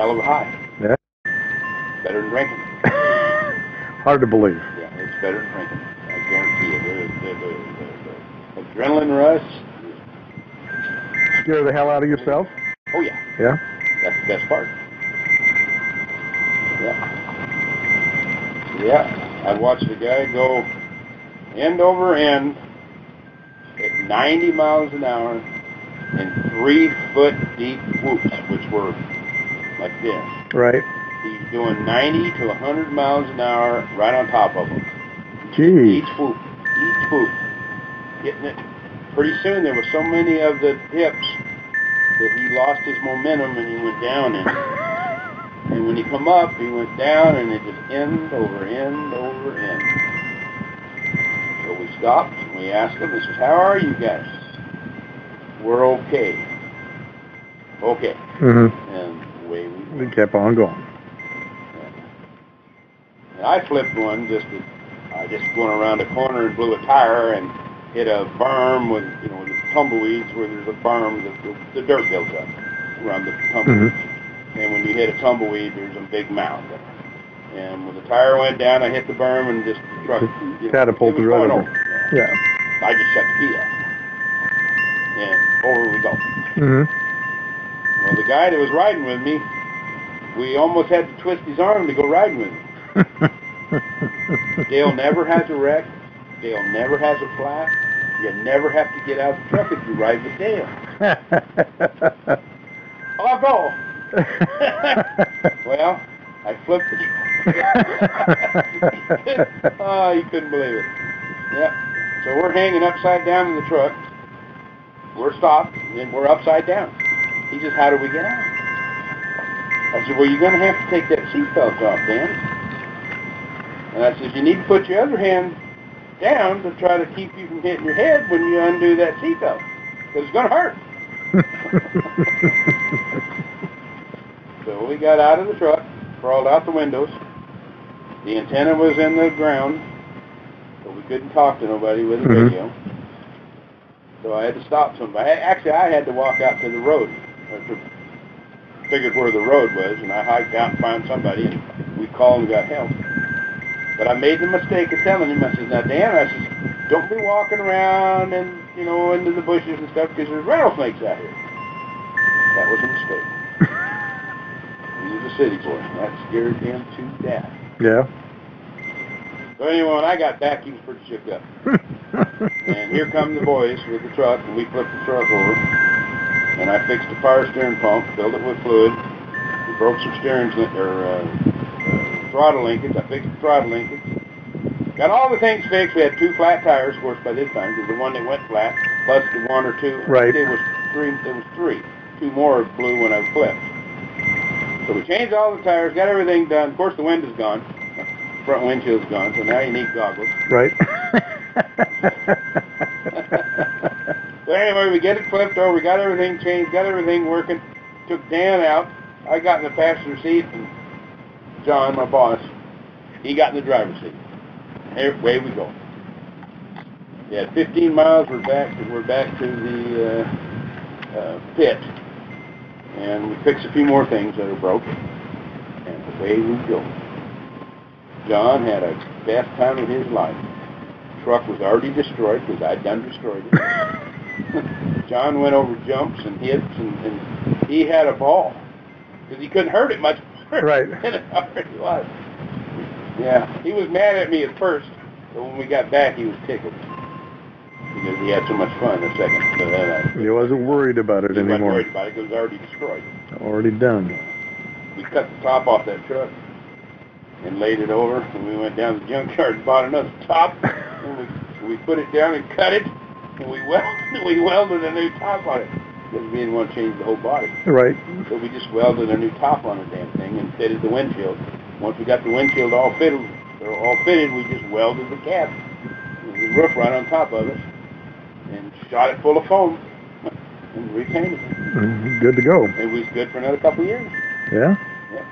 hell of a high. Yeah. Better than drinking. Hard to believe. Yeah, it's better than drinking. I guarantee you. The adrenaline rush. Scare the hell out of yourself? Oh, yeah. Yeah? That's the best part. Yeah. Yeah. I watched the guy go end over end at 90 miles an hour in 3-foot deep whoops, which were like this. Right. He's doing 90 to 100 miles an hour right on top of them. Gee. Each whoop. Getting it. Pretty soon there were so many of the hips that he lost his momentum and he went down in it. And when he come up, he went down and it just end over end over end. So we stopped and we asked him, this is, how are you guys? We're okay. Okay. Mm-hmm. And away we went. We kept on going. And I flipped one I just went around a corner and blew a tire and hit a berm with, the tumbleweeds where there's a berm that the dirt builds up around the tumbleweeds. Mm-hmm. And when you hit a tumbleweed, there's a big mound there. And when the tire went down, I hit the berm and just the truck catapulted right over. Yeah. I just shut the key off. And over we go. Mm-hmm. Well, the guy that was riding with me, we almost had to twist his arm to go riding with him. Dale never has a wreck. Dale never has a flat. You never have to get out of the truck if you ride with Dale. I'll go. Well, I flipped the truck. Oh, you couldn't believe it. Yep. So we're hanging upside down in the truck. We're stopped, and we're upside down. He says, how do we get out? I said, well, you're going to have to take that seatbelt off, Dan. And I said, you need to put your other hand down to try to keep you from hitting your head when you undo that seatbelt, because it's going to hurt. So we got out of the truck, crawled out the windows. The antenna was in the ground, so we couldn't talk to nobody with the radio. So I had to stop somebody. Actually, I had to walk out to the road. I figured where the road was, and I hiked out and found somebody, and we called and got help. But I made the mistake of telling him, I said, now, Dan, I said, don't be walking around and, into the bushes and stuff, because there's rattlesnakes out here. That was a mistake. He was a city boy. That scared him to death. Yeah. So anyway, when I got back, he was pretty shook up. And here come the boys with the truck, and we flipped the truck over. And I fixed the power steering pump, filled it with fluid. We broke some throttle linkage. I fixed the throttle linkage. Got all the things fixed. We had 2 flat tires, of course, by this time, because the one that went flat, plus the 1 or 2. Right. It was 3. 2 more blew when I flipped. So we changed all the tires, got everything done. Of course, the wind is gone. Front windshield's gone, so now you need goggles. Right. So anyway, we get it flipped over, we got everything changed, got everything working. Took Dan out. I got in the passenger seat, and John, my boss, he got in the driver's seat. Away we go. We had 15 miles. We're back to the pit, and we fixed a few more things that are broken, and away we go. John had a best time of his life. The truck was already destroyed because I'd done destroyed it. John went over jumps and hits, and he had a ball because he couldn't hurt it much more right. than it already was. Yeah, he was mad at me at first, but when we got back, he was tickled because he had so much fun a second. He wasn't worried about it anymore. He wasn't worried about it because it was already destroyed. Already done. We cut the top off that truck and laid it over, and we went down to the junkyard and bought another top, and we put it down and cut it, and we welded a new top on it because we didn't want to change the whole body. Right. So we just welded a new top on the damn thing and fitted the windshield. Once we got the windshield all fitted, we just welded the cap, the roof right on top of it, and shot it full of foam and repainted it. Good to go. It was good for another couple of years. Yeah? Yeah.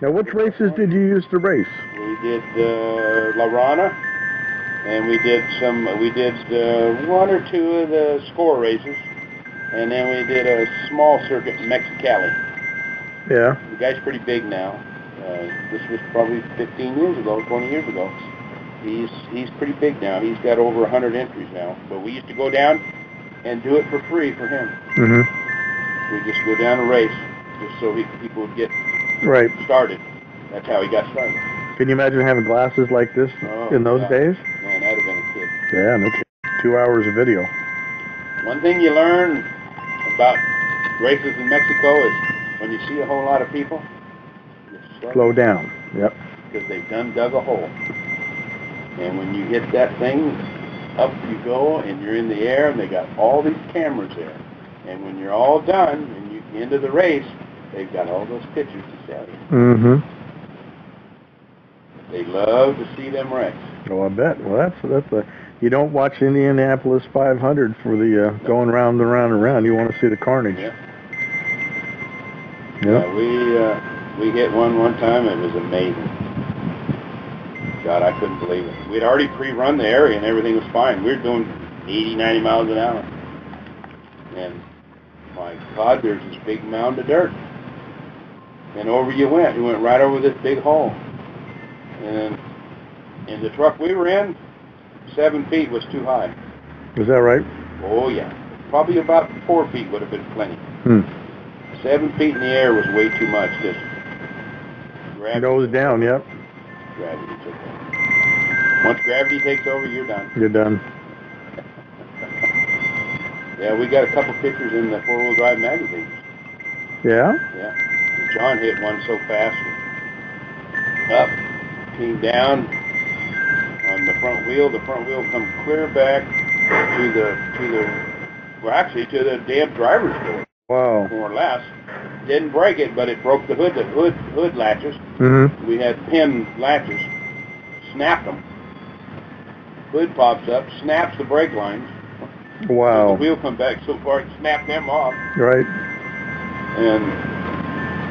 Now, which races did you use to race? We did La Rana, and we did 1 or 2 of the score races, and then we did a small circuit in Mexicali. Yeah. The guy's pretty big now. This was probably 15 years ago, 20 years ago. He's pretty big now. He's got over 100 entries now. But we used to go down and do it for free for him. Mm-hmm. We just go down a race just so people would get started. That's how he got started. Can you imagine having glasses like this in those days? Man, that'd have been a kid. Yeah, no kidding. 2 hours of video. One thing you learn about races in Mexico is when you see a whole lot of people, you slow down. Yep. Because they've dug a hole. And when you hit that thing, up you go, and you're in the air, and they got all these cameras there. And when you're all done, and you end of the race, they've got all those pictures to sell you. Mm-hmm. They love to see them wrecks. Oh, I bet. Well, that's a. You don't watch Indianapolis 500 for the going round and round and round. You want to see the carnage. Yeah. Yep. We hit one time. It was amazing. God, I couldn't believe it. We'd already pre-run the area and everything was fine. We were doing 80, 90 miles an hour. And my God, there's this big mound of dirt. And over you went. You went right over this big hole. And in the truck we were in, 7 feet was too high. Is that right? Oh, yeah. Probably about 4 feet would have been plenty. 7 feet in the air was way too much. Just nose down, yep. Gravity took over. Once gravity takes over, you're done. You're done. Yeah, we got a couple pictures in the four-wheel drive magazine. Yeah? Yeah. And John hit one so fast. Up, came down on the front wheel. The front wheel come clear back to the damn driver's door. Wow. More or less. Didn't break it, but it broke the hood latches. Mm-hmm. We had pin latches. Snapped them. Hood pops up, snaps the brake lines. Wow. The wheel come back so far it snapped them off. Right. And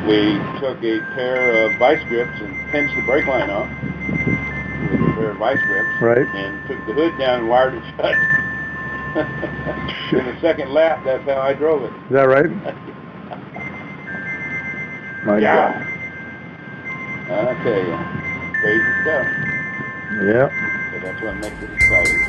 we took a pair of vice grips and pinched the brake line off with a pair of vice grips. Right. And took the hood down and wired it shut. In the second lap, that's how I drove it. Is that right? My God. I tell you, crazy stuff. Yeah. But that's what makes it exciting.